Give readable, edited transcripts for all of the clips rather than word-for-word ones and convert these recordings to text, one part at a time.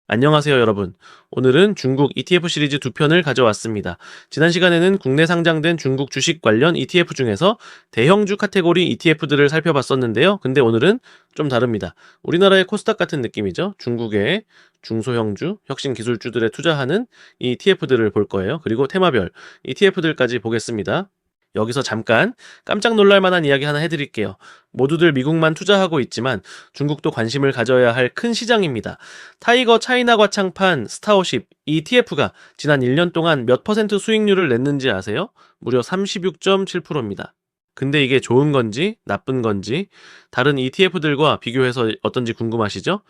안녕하세요, 여러분. 오늘은 중국 ETF 시리즈 두 편을 가져왔습니다. 지난 시간에는 국내 상장된 중국 주식 관련 ETF 중에서 대형주 카테고리 ETF들을 살펴봤었는데요. 근데 오늘은 좀 다릅니다. 우리나라의 코스닥 같은 느낌이죠. 중국의 중소형주, 혁신 기술주들에 투자하는 ETF들을 볼 거예요. 그리고 테마별 ETF들까지 보겠습니다. 여기서 잠깐 깜짝 놀랄 만한 이야기 하나 해드릴게요. 모두들 미국만 투자하고 있지만 중국도 관심을 가져야 할 큰 시장입니다. 타이거 차이나 과창판 스타워십 ETF가 지난 1년 동안 몇 퍼센트 수익률을 냈는지 아세요? 무려 36.7%입니다. 근데 이게 좋은 건지 나쁜 건지 다른 ETF들과 비교해서 어떤지 궁금하시죠?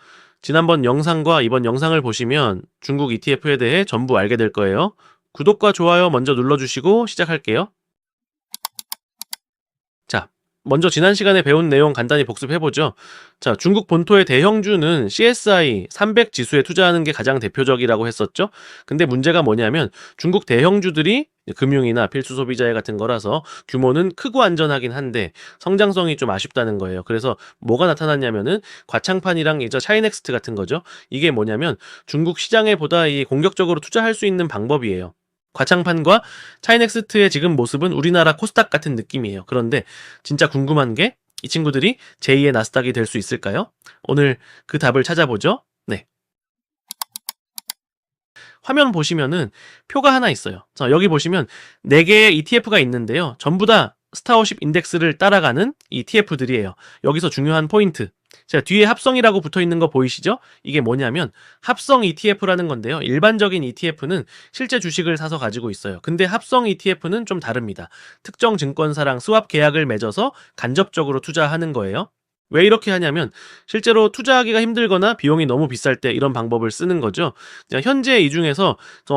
지난번 영상과 이번 영상을 보시면 중국 ETF에 대해 전부 알게 될 거예요. 구독과 좋아요 먼저 눌러주시고 시작할게요. 자, 먼저 지난 시간에 배운 내용 간단히 복습해보죠. 자, 중국 본토의 대형주는 CSI 300 지수에 투자하는 게 가장 대표적이라고 했었죠. 근데 문제가 뭐냐면 중국 대형주들이 금융이나 필수 소비자재 같은 거라서 규모는 크고 안전하긴 한데 성장성이 좀 아쉽다는 거예요. 그래서 뭐가 나타났냐면은 과창판이랑 이제 차이넥스트 같은 거죠. 이게 뭐냐면 중국 시장에 보다 이 공격적으로 투자할 수 있는 방법이에요. 과창판과 차이넥스트의 지금 모습은 우리나라 코스닥 같은 느낌이에요. 그런데 진짜 궁금한 게 이 친구들이 제2의 나스닥이 될 수 있을까요? 오늘 그 답을 찾아보죠. 네. 화면 보시면은 표가 하나 있어요. 자, 여기 보시면 4개의 ETF가 있는데요. 전부 다 스타워십 인덱스를 따라가는 ETF들이에요. 여기서 중요한 포인트. 자, 뒤에 합성이라고 붙어 있는 거 보이시죠? 이게 뭐냐면 합성 ETF라는 건데요. 일반적인 ETF는 실제 주식을 사서 가지고 있어요. 근데 합성 ETF는 좀 다릅니다. 특정 증권사랑 스왑 계약을 맺어서 간접적으로 투자하는 거예요. 왜 이렇게 하냐면 실제로 투자하기가 힘들거나 비용이 너무 비쌀 때 이런 방법을 쓰는 거죠. 자, 현재 이 중에서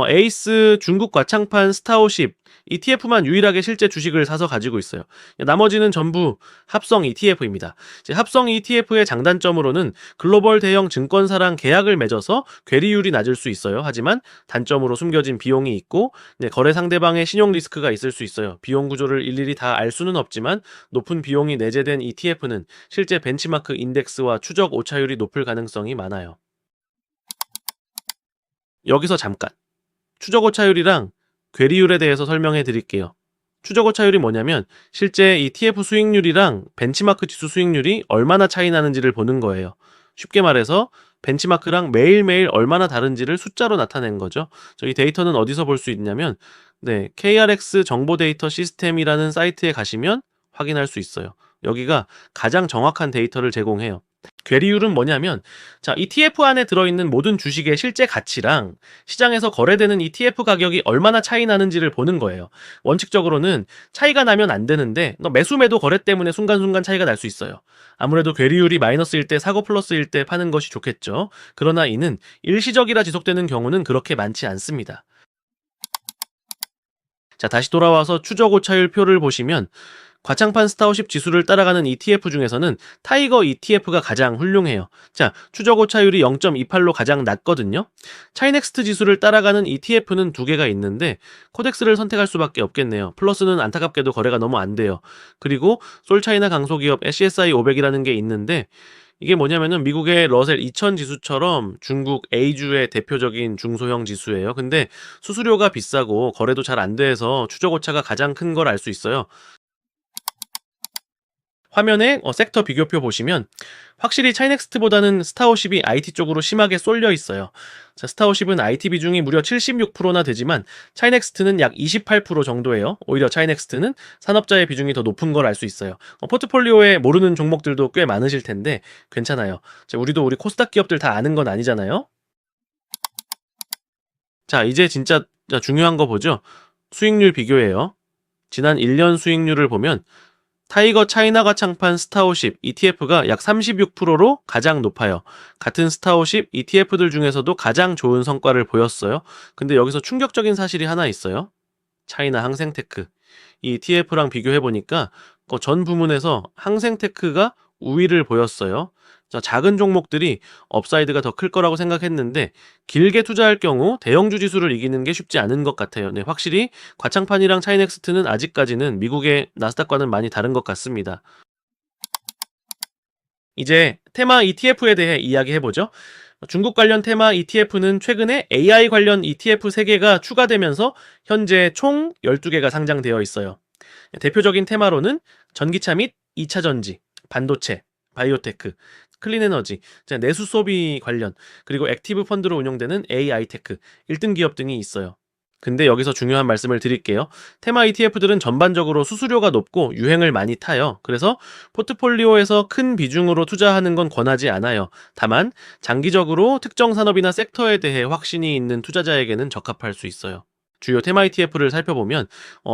에이스 중국 과창판 스타오십 ETF만 유일하게 실제 주식을 사서 가지고 있어요. 나머지는 전부 합성 ETF입니다. 합성 ETF의 장단점으로는 글로벌 대형 증권사랑 계약을 맺어서 괴리율이 낮을 수 있어요. 하지만 단점으로 숨겨진 비용이 있고 거래 상대방의 신용 리스크가 있을 수 있어요. 비용 구조를 일일이 다 알 수는 없지만 높은 비용이 내재된 ETF는 실제 벤치마크 인덱스와 추적 오차율이 높을 가능성이 많아요. 여기서 잠깐 추적 오차율이랑 괴리율에 대해서 설명해 드릴게요. 추적 오차율이 뭐냐면 실제 ETF 수익률이랑 벤치마크 지수 수익률이 얼마나 차이 나는지를 보는 거예요. 쉽게 말해서 벤치마크랑 매일매일 얼마나 다른지를 숫자로 나타낸 거죠. 이 데이터는 어디서 볼 수 있냐면 KRX 정보 데이터 시스템이라는 사이트에 가시면 확인할 수 있어요. 여기가 가장 정확한 데이터를 제공해요. 괴리율은 뭐냐면 ETF 안에 들어있는 모든 주식의 실제 가치랑 시장에서 거래되는 ETF 가격이 얼마나 차이 나는지를 보는 거예요. 원칙적으로는 차이가 나면 안 되는데 매수 매도 거래 때문에 순간순간 차이가 날 수 있어요. 아무래도 괴리율이 마이너스일 때 사고 플러스일 때 파는 것이 좋겠죠. 그러나 이는 일시적이라 지속되는 경우는 그렇게 많지 않습니다. 자, 다시 돌아와서 추적 오차율 표를 보시면 과창판 스타워십 지수를 따라가는 ETF 중에서는 타이거 ETF가 가장 훌륭해요. 자, 추적 오차율이 0.28로 가장 낮거든요. 차이넥스트 지수를 따라가는 ETF는 2개가 있는데 코덱스를 선택할 수밖에 없겠네요. 플러스는 안타깝게도 거래가 너무 안 돼요. 그리고 솔차이나 강소기업 CSI 500이라는 게 있는데 이게 뭐냐면은 미국의 러셀 2000 지수처럼 중국 A주의 대표적인 중소형 지수예요. 근데 수수료가 비싸고 거래도 잘 안 돼서 추적 오차가 가장 큰 걸 알 수 있어요. 화면에 섹터 비교표 보시면 확실히 차이넥스트보다는 스타워십이 IT 쪽으로 심하게 쏠려 있어요. 자, 스타워십은 IT 비중이 무려 76%나 되지만 차이넥스트는 약 28% 정도예요. 오히려 차이넥스트는 산업자의 비중이 더 높은 걸 알 수 있어요. 포트폴리오에 모르는 종목들도 꽤 많으실 텐데 괜찮아요. 자, 우리 코스닥 기업들 다 아는 건 아니잖아요. 자, 이제 진짜 중요한 거 보죠. 수익률 비교예요. 지난 1년 수익률을 보면 타이거 차이나가 창판 스타워십 ETF가 약 36%로 가장 높아요. 같은 스타워십 ETF들 중에서도 가장 좋은 성과를 보였어요. 근데 여기서 충격적인 사실이 하나 있어요. 차이나 항생테크. 이 ETF랑 비교해보니까 전 부문에서 항생테크가 우위를 보였어요. 자, 작은 종목들이 업사이드가 더 클 거라고 생각했는데 길게 투자할 경우 대형주 지수를 이기는 게 쉽지 않은 것 같아요. 네, 확실히 과창판이랑 차이넥스트는 아직까지는 미국의 나스닥과는 많이 다른 것 같습니다. 이제 테마 ETF에 대해 이야기해보죠. 중국 관련 테마 ETF는 최근에 AI 관련 ETF 3개가 추가되면서 현재 총 12개가 상장되어 있어요. 대표적인 테마로는 전기차 및 2차 전지, 반도체, 바이오테크, 클린에너지, 내수 소비 관련, 그리고 액티브 펀드로 운용되는 AI테크, 1등 기업 등이 있어요. 근데 여기서 중요한 말씀을 드릴게요. 테마 ETF들은 전반적으로 수수료가 높고 유행을 많이 타요. 그래서 포트폴리오에서 큰 비중으로 투자하는 건 권하지 않아요. 다만 장기적으로 특정 산업이나 섹터에 대해 확신이 있는 투자자에게는 적합할 수 있어요. 주요 테마 ETF를 살펴보면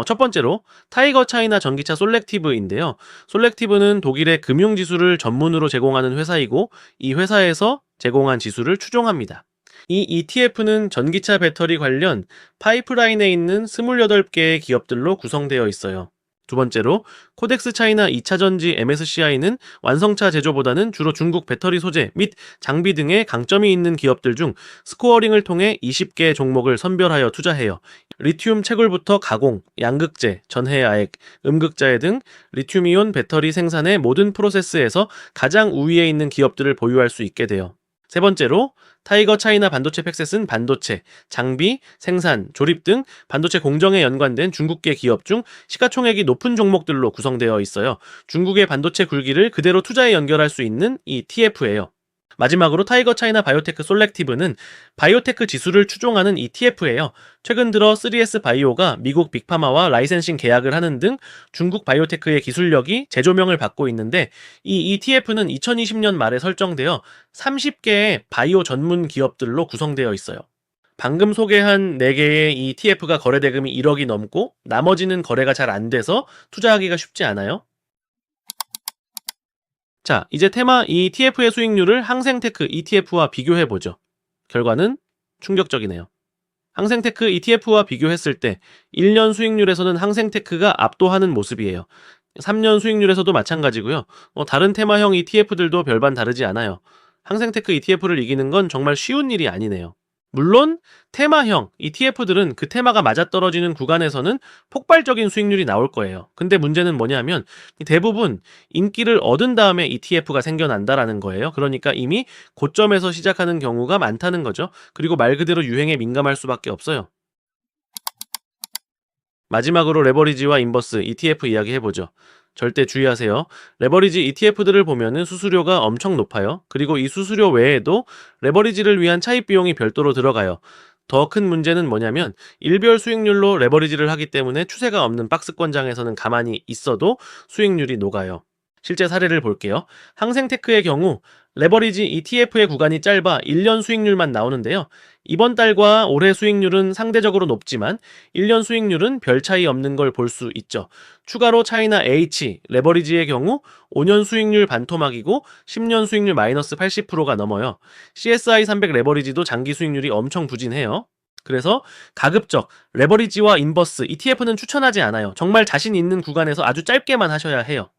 첫 번째로 타이거 차이나 전기차 솔렉티브인데요. 솔렉티브는 독일의 금융지수를 전문으로 제공하는 회사이고 이 회사에서 제공한 지수를 추종합니다. 이 ETF는 전기차 배터리 관련 파이프라인에 있는 28개의 기업들로 구성되어 있어요. 두 번째로 코덱스 차이나 2차 전지 MSCI는 완성차 제조보다는 주로 중국 배터리 소재 및 장비 등의 강점이 있는 기업들 중 스코어링을 통해 20개 종목을 선별하여 투자해요. 리튬 채굴부터 가공, 양극재, 전해야액, 음극자재 등 리튬이온 배터리 생산의 모든 프로세스에서 가장 우위에 있는 기업들을 보유할 수 있게 돼요. 세 번째로 타이거 차이나 반도체 팩셋은 반도체, 장비, 생산, 조립 등 반도체 공정에 연관된 중국계 기업 중 시가총액이 높은 종목들로 구성되어 있어요. 중국의 반도체 굴기를 그대로 투자에 연결할 수 있는 ETF예요. 마지막으로 타이거 차이나 바이오테크 솔렉티브는 바이오테크 지수를 추종하는 ETF예요. 최근 들어 3S 바이오가 미국 빅파마와 라이센싱 계약을 하는 등 중국 바이오테크의 기술력이 재조명을 받고 있는데 이 ETF는 2020년 말에 설정되어 30개의 바이오 전문 기업들로 구성되어 있어요. 방금 소개한 4개의 ETF가 거래 대금이 1억이 넘고 나머지는 거래가 잘 안 돼서 투자하기가 쉽지 않아요. 자, 이제 테마 ETF의 수익률을 항생테크 ETF와 비교해보죠. 결과는 충격적이네요. 항생테크 ETF와 비교했을 때 1년 수익률에서는 항생테크가 압도하는 모습이에요. 3년 수익률에서도 마찬가지고요. 다른 테마형 ETF들도 별반 다르지 않아요. 항생테크 ETF를 이기는 건 정말 쉬운 일이 아니네요. 물론 테마형 ETF들은 그 테마가 맞아떨어지는 구간에서는 폭발적인 수익률이 나올 거예요. 근데 문제는 뭐냐면 대부분 인기를 얻은 다음에 ETF가 생겨난다라는 거예요. 그러니까 이미 고점에서 시작하는 경우가 많다는 거죠. 그리고 말 그대로 유행에 민감할 수밖에 없어요. 마지막으로 레버리지와 인버스 ETF 이야기 해보죠. 절대 주의하세요. 레버리지 ETF들을 보면은 수수료가 엄청 높아요. 그리고 이 수수료 외에도 레버리지를 위한 차입 비용이 별도로 들어가요. 더 큰 문제는 뭐냐면 일별 수익률로 레버리지를 하기 때문에 추세가 없는 박스권장에서는 가만히 있어도 수익률이 녹아요. 실제 사례를 볼게요. 항생테크의 경우 레버리지 ETF의 구간이 짧아 1년 수익률만 나오는데요. 이번 달과 올해 수익률은 상대적으로 높지만 1년 수익률은 별 차이 없는 걸 볼 수 있죠. 추가로 차이나 H, 레버리지의 경우 5년 수익률 반토막이고 10년 수익률 마이너스 80%가 넘어요. CSI 300 레버리지도 장기 수익률이 엄청 부진해요. 그래서 가급적 레버리지와 인버스, ETF는 추천하지 않아요. 정말 자신 있는 구간에서 아주 짧게만 하셔야 해요.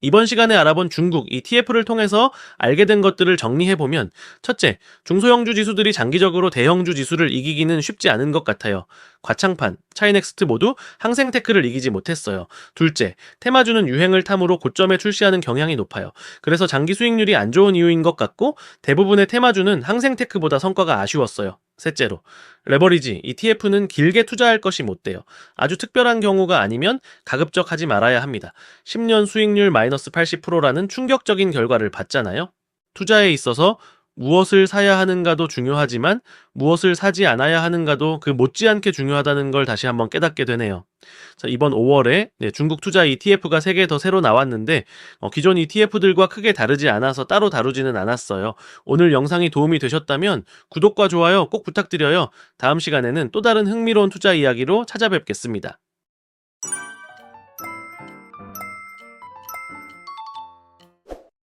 이번 시간에 알아본 중국 ETF를 통해서 알게 된 것들을 정리해보면 첫째, 중소형주 지수들이 장기적으로 대형주 지수를 이기기는 쉽지 않은 것 같아요. 과창판, 차이넥스트 모두 항생테크를 이기지 못했어요. 둘째, 테마주는 유행을 탐으로 고점에 출시하는 경향이 높아요. 그래서 장기 수익률이 안 좋은 이유인 것 같고 대부분의 테마주는 항생테크보다 성과가 아쉬웠어요. 셋째로, 레버리지, ETF는 길게 투자할 것이 못 돼요. 아주 특별한 경우가 아니면 가급적 하지 말아야 합니다. 10년 수익률 마이너스 80%라는 충격적인 결과를 봤잖아요. 투자에 있어서 무엇을 사야 하는가도 중요하지만 무엇을 사지 않아야 하는가도 그 못지않게 중요하다는 걸 다시 한번 깨닫게 되네요. 자, 이번 5월에 중국 투자 ETF가 3개 더 새로 나왔는데 기존 ETF들과 크게 다르지 않아서 따로 다루지는 않았어요. 오늘 영상이 도움이 되셨다면 구독과 좋아요 꼭 부탁드려요. 다음 시간에는 또 다른 흥미로운 투자 이야기로 찾아뵙겠습니다.